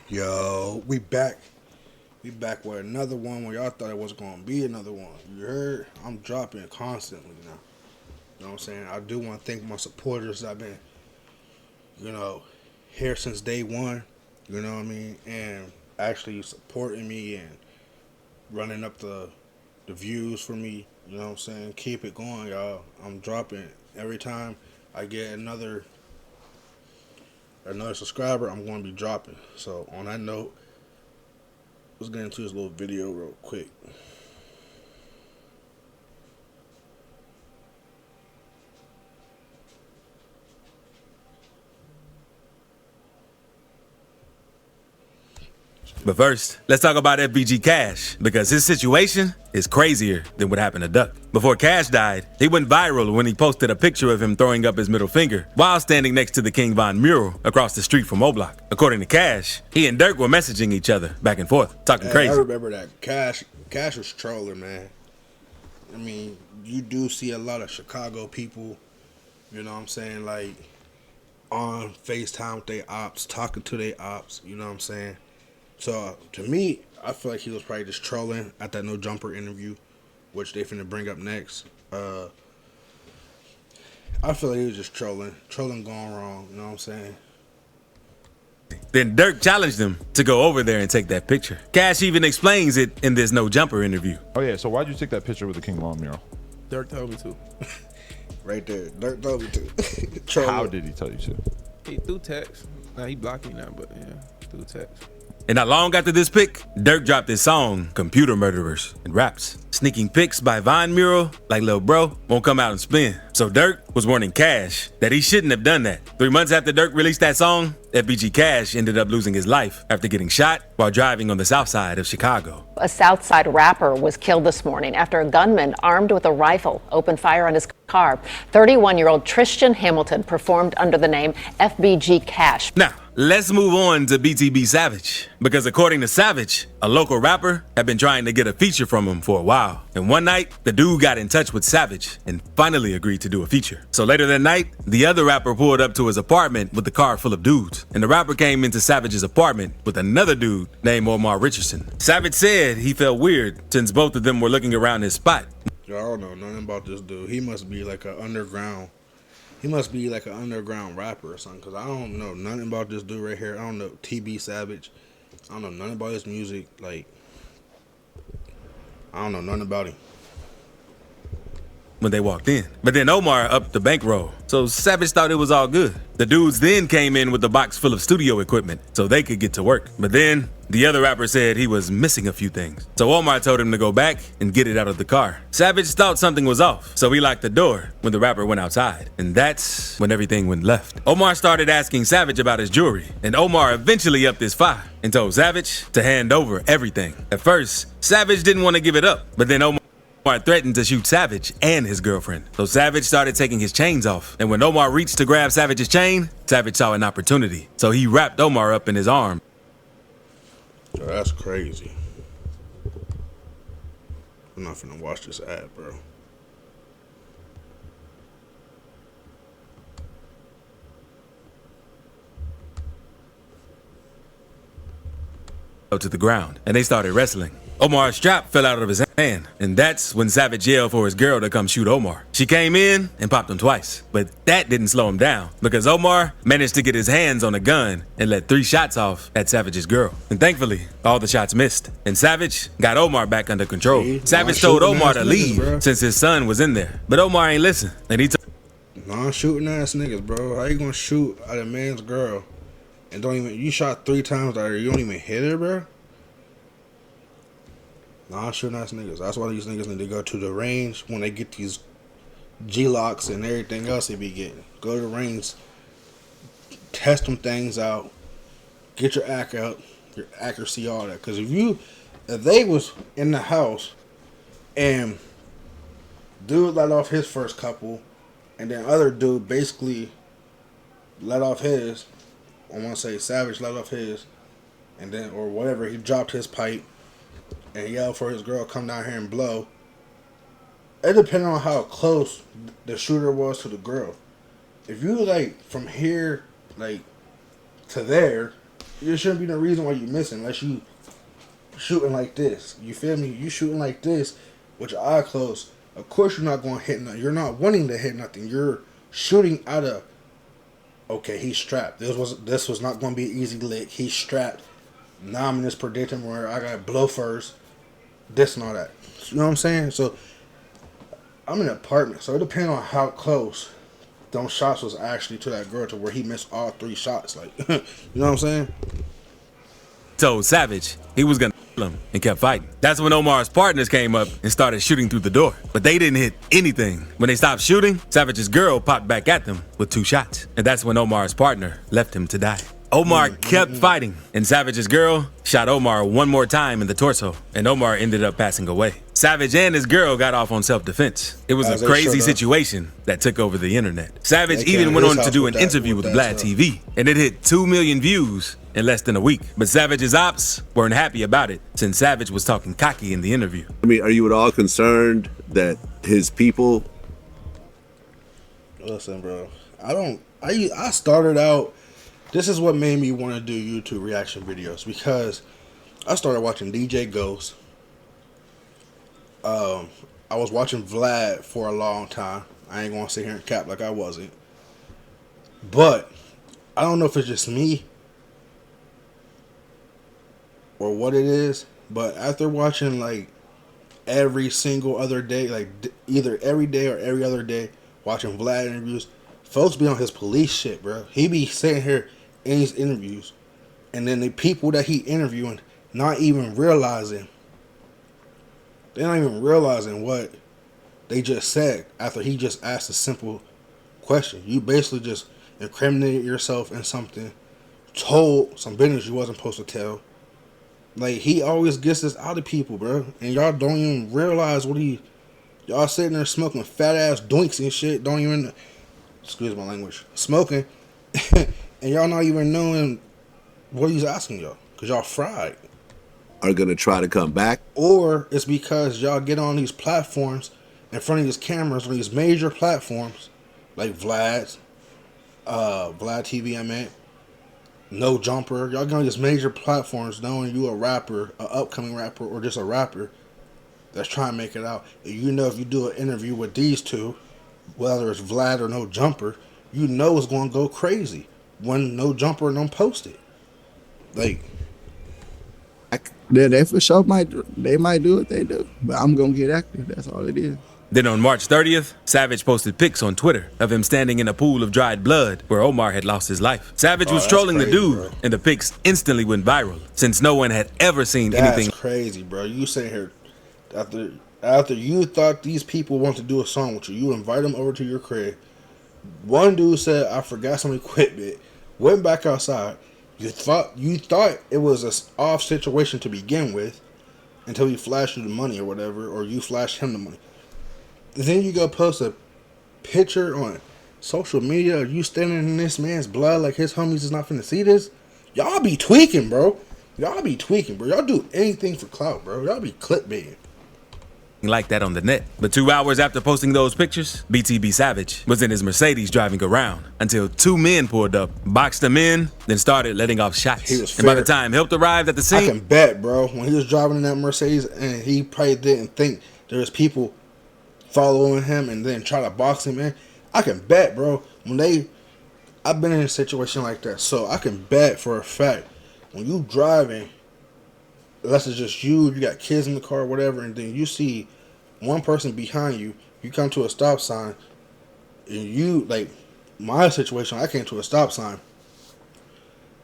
Yo, we back. We back with another one where y'all thought it was gonna be another one. You heard? I'm dropping constantly now. You know what I'm saying? I do want to thank my supporters. I've been, you know, here since day one. You know what I mean? And actually supporting me and running up the views for me. You know what I'm saying? Keep it going, y'all. I'm dropping every time I get another subscriber. I'm going to be dropping. So on that note, let's get into this little video real quick. But first, let's talk about FBG Cash, because his situation is crazier than what happened to Duck. Before Cash died, he went viral when he posted a picture of him throwing up his middle finger while standing next to the King Von mural across the street from O-Block. According to Cash, he and Dirk were messaging each other back and forth, talking crazy. I remember that. Cash was trolling, man. I mean, you do see a lot of Chicago people, you know what I'm saying, like, on FaceTime with their ops, talking to their ops, you know what I'm saying? So, to me, I feel like he was probably just trolling at that No Jumper interview, which they finna bring up next. I feel like he was just trolling gone wrong, you know what I'm saying? Then Dirk challenged him to go over there and take that picture. Cash even explains it in this No Jumper interview. Oh yeah, so why'd you take that picture with the King Von mural? Dirk told me to. Right there. Dirk told me to. How did he tell you to? He through text. Now he blocked me now, but yeah, through text. And not long after this pic, Dirk dropped his song, Computer Murderers, and raps. Sneaking pics by Von mural, like Lil Bro, won't come out and spin. So Dirk was warning Cash that he shouldn't have done that. 3 months after Dirk released that song, FBG Cash ended up losing his life after getting shot while driving on the south side of Chicago. A South Side rapper was killed this morning after a gunman armed with a rifle opened fire on his car. 31-year-old Tristan Hamilton performed under the name FBG Cash. Now, let's move on to BTB Savage, because according to Savage, a local rapper had been trying to get a feature from him for a while. And one night, the dude got in touch with Savage and finally agreed to do a feature. So later that night, the other rapper pulled up to his apartment with the car full of dudes. And the rapper came into Savage's apartment with another dude named Omar Richardson. Savage said he felt weird since both of them were looking around his spot. Yo, I don't know nothing about this dude. He must be like an underground. He must be like an underground rapper or something, because I don't know nothing about this dude right here. I don't know TB Savage. I don't know nothing about his music. Like, I don't know nothing about him. When they walked in. But then Omar upped the bankroll, so Savage thought it was all good. The dudes then came in with a box full of studio equipment so they could get to work. But then the other rapper said he was missing a few things. So Omar told him to go back and get it out of the car. Savage thought something was off, so he locked the door when the rapper went outside. And that's when everything went left. Omar started asking Savage about his jewelry, and Omar eventually upped his fire and told Savage to hand over everything. At first, Savage didn't want to give it up, but then Omar threatened to shoot Savage and his girlfriend. So Savage started taking his chains off. And when Omar reached to grab Savage's chain, Savage saw an opportunity. So he wrapped Omar up in his arm. Yo, that's crazy. I'm not finna watch this ad, bro. To the ground, and they started wrestling. Omar's strap fell out of his hand, and that's when Savage yelled for his girl to come shoot Omar. She came in and popped him twice, but that didn't slow him down, because Omar managed to get his hands on a gun and let 3 shots off at Savage's girl. And thankfully, all the shots missed, and Savage got Omar back under control. Savage told Omar to leave since his son was in there, but Omar ain't listen, and he told non-shooting ass niggas, bro. How you gonna shoot at a man's girl and don't even, you shot 3 times at her, you don't even hit her, bro? Non-shooting ass niggas. That's why these niggas need to go to the range when they get these G-locks and everything else they be getting. Go to the range, test them things out, get your accuracy, all that. Because if they was in the house and dude let off his first couple, and then other dude basically let off his, I want to say Savage let off his, and then, or whatever, he dropped his pipe and yelled for his girl come down here and blow. It depended on how close the shooter was to the girl. If you like from here like to there, there shouldn't be no reason why you missing unless you shooting like this. You feel me? You shooting like this with your eye closed. Of course, you're not going to hit nothing. You're not wanting to hit nothing. You're shooting out of. Okay, he's strapped. This was not going to be an easy lick. He's strapped. Now I'm in this predicament where I got to blow first. This and all that. You know what I'm saying? So I'm in an apartment, so it depends on how close those shots was actually to that girl to where he missed all 3 shots. Like, you know what I'm saying? Told Savage he was gonna kill him and kept fighting. That's when Omar's partners came up and started shooting through the door. But they didn't hit anything. When they stopped shooting, Savage's girl popped back at them with 2 shots. And that's when Omar's partner left him to die. Omar kept fighting, and Savage's girl shot Omar one more time in the torso, and Omar ended up passing away. Savage and his girl got off on self-defense. It was a crazy situation that took over the internet. Savage even went on to do an interview with Vlad TV, and it hit 2 million views in less than a week. But Savage's ops weren't happy about it, since Savage was talking cocky in the interview. I mean, are you at all concerned that his people... Listen, bro. I started out... This is what made me want to do YouTube reaction videos, because I started watching DJ Ghost. I was watching Vlad for a long time. I ain't gonna sit here and cap like I wasn't. But I don't know if it's just me or what it is, but after watching like every single other day, like either every day or every other day, watching Vlad interviews, folks be on his police shit, bro. He be sitting here in these interviews, and then the people that he interviewing not even realizing, they're not even realizing what they just said after he just asked a simple question. You basically just incriminated yourself in something, told some business you wasn't supposed to tell. Like, he always gets this out of people, bro, and y'all don't even realize what y'all sitting there smoking fat ass doinks and shit, don't even, excuse my language, smoking, and y'all not even knowing what he's asking y'all, because y'all fried. Are going to try to come back? Or it's because y'all get on these platforms, in front of these cameras, on these major platforms, like Vlad TV, I mean, No Jumper. Y'all get on these major platforms knowing you a rapper, an upcoming rapper, or just a rapper that's trying to make it out. And you know if you do an interview with these two, whether it's Vlad or No Jumper, you know it's going to go crazy when No Jumper don't post it. Like, they for sure might do what they do, but I'm gonna get active. That's all it is. Then on March 30th, Savage posted pics on Twitter of him standing in a pool of dried blood where Omar had lost his life. Savage was trolling crazy, the dude, bro. and the pics instantly went viral, since no one had ever seen anything. That's crazy, bro. You sitting here after you thought these people want to do a song with you, you invite them over to your crib. One dude said, "I forgot some equipment," went back outside. You thought it was an off situation to begin with, until he flashed you the money or whatever, or you flashed him the money. Then you go post a picture on social media of you standing in this man's blood like his homies is not finna see this. Y'all be tweaking, bro. Y'all do anything for clout, bro. Y'all be clickbaiting like that on the net. But 2 hours after posting those pictures, BTB Savage was in his Mercedes driving around until 2 men pulled up, boxed him in, then started letting off shots. He was and by fair. the time help arrived at the scene, I can bet, bro, when he was driving in that Mercedes and he probably didn't think there was people following him and then try to box him in, I can bet, bro, I've been in a situation like that, so I can bet for a fact when you driving, unless it's just you got kids in the car or whatever, and then you see one person behind you, you come to a stop sign, and you, like my situation, I came to a stop sign,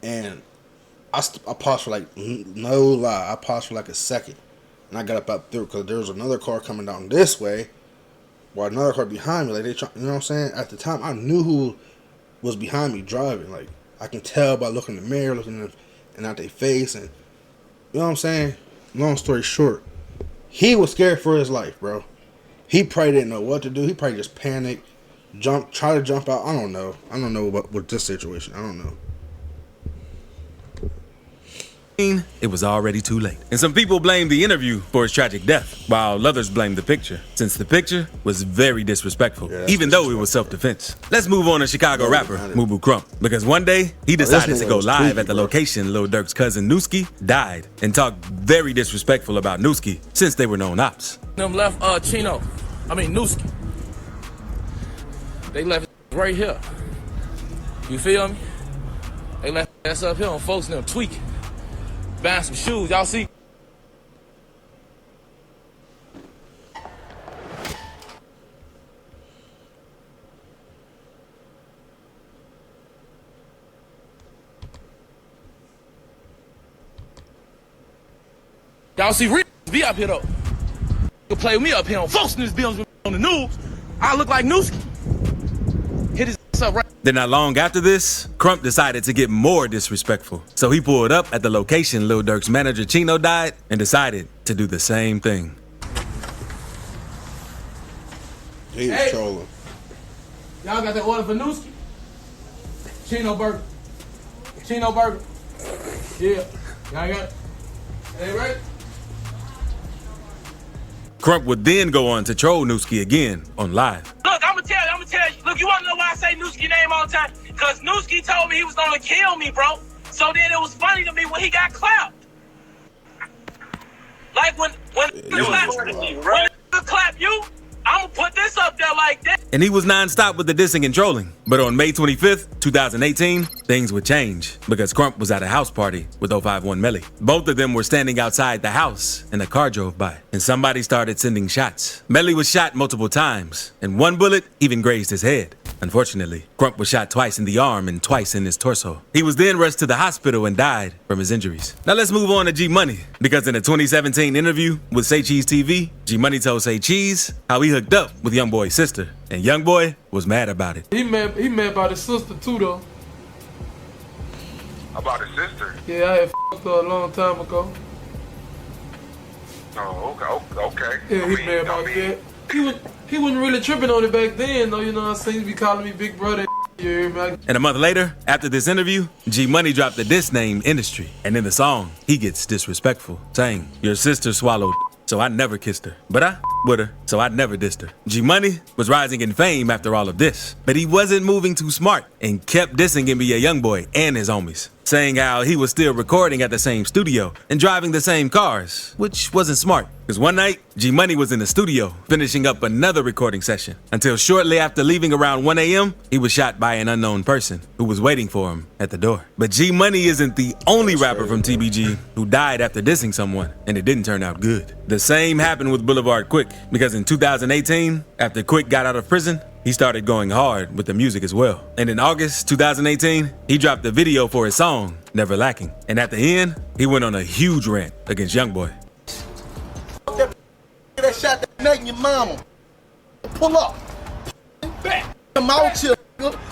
and I paused for like, no lie, I paused for like a second, and I got up through, because there was another car coming down this way, while another car behind me, like you know what I'm saying? At the time, I knew who was behind me driving, like, I can tell by looking in the mirror, looking and at their face, and you know what I'm saying? Long story short, he was scared for his life, bro. He probably didn't know what to do. He probably just panicked, try to jump out. I don't know. I don't know what this situation. I don't know. it was already too late. And some people blamed the interview for his tragic death, while others blamed the picture, since the picture was very disrespectful, even though it was self-defense. Let's move on to Chicago rapper Mubu Crump, because one day he decided to go live at the location Lil Durk's cousin Nooski died and talked very disrespectful about Nooski since they were known ops. Them left Nooski. They left right here. You feel me? They left us up here on folks and them tweaking. Buying some shoes, y'all see? Y'all see Rick be up here though. You play with me up here on folks in this building on the news. I look like Nooski. Hit his ass up right. Then not long after this, Crump decided to get more disrespectful. So he pulled up at the location Lil Durk's manager Chino died and decided to do the same thing. He was Hey. trolling. Y'all got that order for Nooski? Chino burger. Chino burger. Yeah. Y'all got it? Hey, right? Crump would then go on to troll Nooski again on live. Look, I'm gonna tell you. Look, you wanna know why I say Nooski name all the time? Cause Nooski told me he was gonna kill me, bro. So then it was funny to me when he got clapped. Like when clap you, I'm gonna put this up there like that. And he was nonstop with the dissing and trolling. But on May 25th, 2018, things would change because Crump was at a house party with 051 Melly. Both of them were standing outside the house and a car drove by and somebody started sending shots. Melly was shot multiple times and one bullet even grazed his head. Unfortunately, Crump was shot twice in the arm and twice in his torso. He was then rushed to the hospital and died from his injuries. Now let's move on to G Money, because in a 2017 interview with Say Cheese TV, G Money told Say Cheese how he hooked up with Youngboy's sister, and Youngboy was mad about it. He mad about his sister too though. About his sister? Yeah, I had f***ed her a long time ago. Oh, okay. Yeah, he mad about that. He wasn't really tripping on it back then though, you know what I'm saying? He be calling me big brother. You hear me? And a month later, after this interview, G Money dropped the diss name Industry. And in the song, he gets disrespectful, saying, "Your sister swallowed, so I never kissed her. But I with her, so I never dissed her." G Money was rising in fame after all of this, but he wasn't moving too smart and kept dissing NBA Youngboy and his homies, saying how he was still recording at the same studio and driving the same cars, which wasn't smart. Because one night, G Money was in the studio finishing up another recording session until shortly after leaving around 1 a.m., he was shot by an unknown person who was waiting for him at the door. But G Money isn't the only rapper from TBG who died after dissing someone, and it didn't turn out good. The same happened with Boulevard Quick, because in 2018, after Quick got out of prison, he started going hard with the music as well. And in August 2018, he dropped the video for his song, Never Lacking. And at the end, he went on a huge rant against Youngboy. That shot that neck in your mama. Pull up. Back. I'm out here.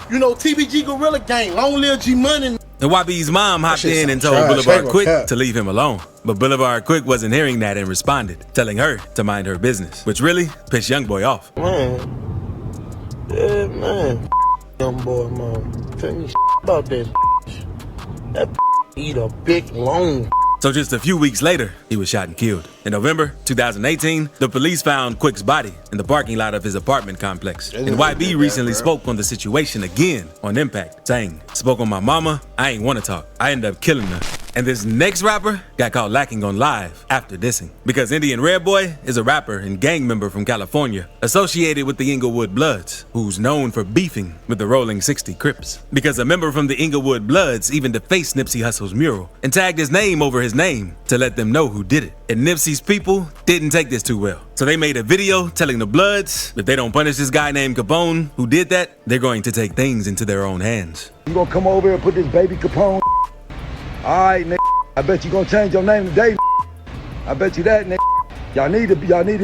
You know, TBG Gorilla Gang. Long live G Money. And YB's mom hopped in and told trash. Boulevard Ain't Quick gonna cap. to leave him alone. But Boulevard Quick wasn't hearing that and responded, telling her to mind her business, which really pissed Youngboy off. Man. Yeah, man. Young boy, man. Tell me about that. That eat a big long. So just a few weeks later, he was shot and killed. In November 2018, the police found Quick's body in the parking lot of his apartment complex. And YB recently spoke on the situation again on Impact, saying, "Spoke on my mama, I ain't wanna talk. I ended up killing her." And this next rapper got caught lacking on live after dissing. Because Indian Red Boy is a rapper and gang member from California, associated with the Inglewood Bloods, who's known for beefing with the Rolling 60 Crips. Because a member from the Inglewood Bloods even defaced Nipsey Hussle's mural and tagged his name over his name to let them know who did it. And Nipsey's people didn't take this too well. So they made a video telling the Bloods if they don't punish this guy named Capone who did that, they're going to take things into their own hands. You gonna come over here and put this baby Capone? Alright, nigga. I bet you gonna change your name today. I bet you that, nigga. Y'all need to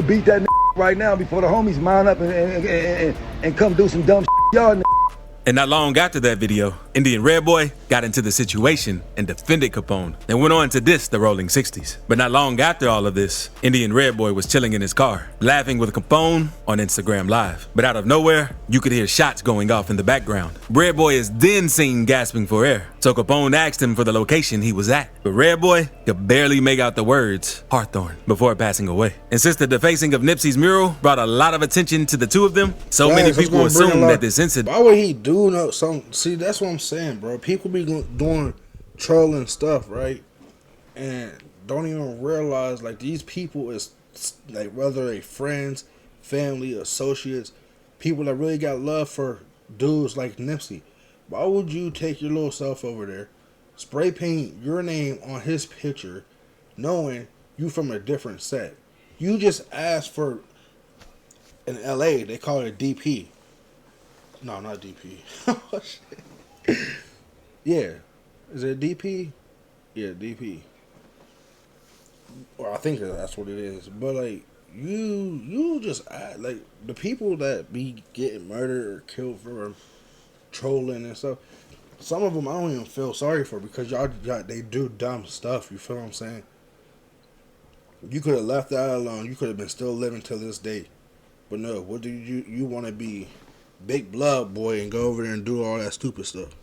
beat that nigga right now before the homies mine up and come do some dumb shit, y'all nigga. And not long after that video, Indian Red Boy got into the situation and defended Capone and went on to diss the Rolling 60s. But not long after all of this, Indian Red Boy was chilling in his car, laughing with Capone on Instagram Live. But out of nowhere, you could hear shots going off in the background. Red Boy is then seen gasping for air. So Capone asked him for the location he was at. But Red Boy could barely make out the words Hawthorne before passing away. And since the defacing of Nipsey's mural brought a lot of attention to the two of them, so many people assumed that this incident... Why would he do no some? See, that's what I'm saying, bro. People be doing trolling stuff, right? And don't even realize, like, these people is, like, whether they friends, family, associates, people that really got love for dudes like Nipsey. Why would you take your little self over there, spray paint your name on his picture, knowing you from a different set? You just asked for, in LA, they call it a DP. No, not DP. Oh, shit. Yeah. Is it DP? Yeah, DP. Or I think that's what it is. But, like, you just act like the people that be getting murdered or killed for trolling and stuff. Some of them I don't even feel sorry for, because they do dumb stuff. You feel what I'm saying? You could have left that alone. You could have been still living till this day. But no, what do you want to be big blood boy and go over there and do all that stupid stuff?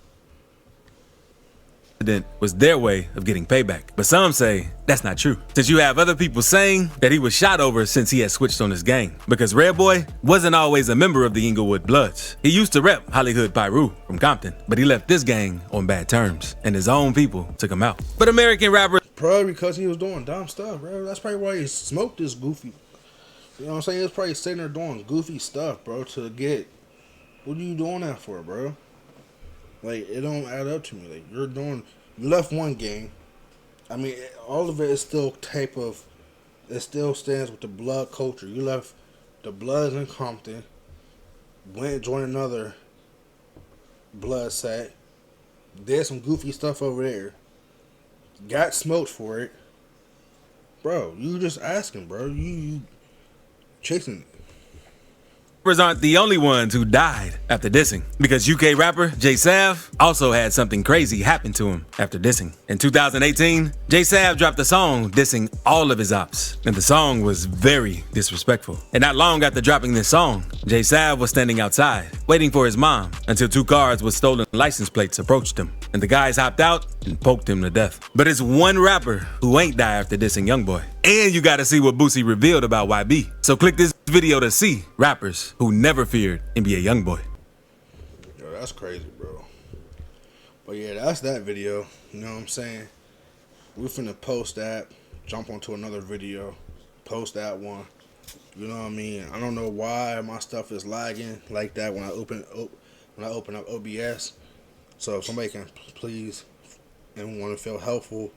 Was their way of getting payback. But some say that's not true, since you have other people saying that he was shot over since he had switched on his gang. Because Red Boy wasn't always a member of the Inglewood Bloods. He used to rep Hollywood Pyru from Compton, but he left this gang on bad terms, and his own people took him out. But American rappers... Probably because he was doing dumb stuff, bro. That's probably why he smoked this goofy. You know what I'm saying? He was probably sitting there doing goofy stuff, bro, to get... What are you doing that for, bro? Like, it don't add up to me. Like, you left one gang. I mean, all of it is still it still stands with the blood culture. You left the Bloods in Compton, went and joined another blood set, did some goofy stuff over there, got smoked for it. Bro, you just asking, bro. You chasing it. Aren't the only ones who died after dissing, because UK rapper Jay Sav also had something crazy happen to him after dissing. In 2018, Jay Sav dropped a song dissing all of his ops, and the song was very disrespectful. And not long after dropping this song, Jay Sav was standing outside waiting for his mom until two cars with stolen license plates approached him, and the guys hopped out and poked him to death. But it's one rapper who ain't die after dissing Youngboy. And you gotta see what Boosie revealed about YB. So click this video to see rappers who never feared NBA Youngboy. Yo, that's crazy, bro. But yeah, that's that video. You know what I'm saying? We're finna post that, jump onto another video, post that one. You know what I mean? I don't know why my stuff is lagging like that when I open up OBS. So if somebody can please and want to feel helpful,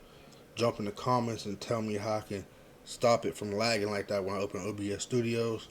jump in the comments and tell me how I can stop it from lagging like that when I open OBS Studios.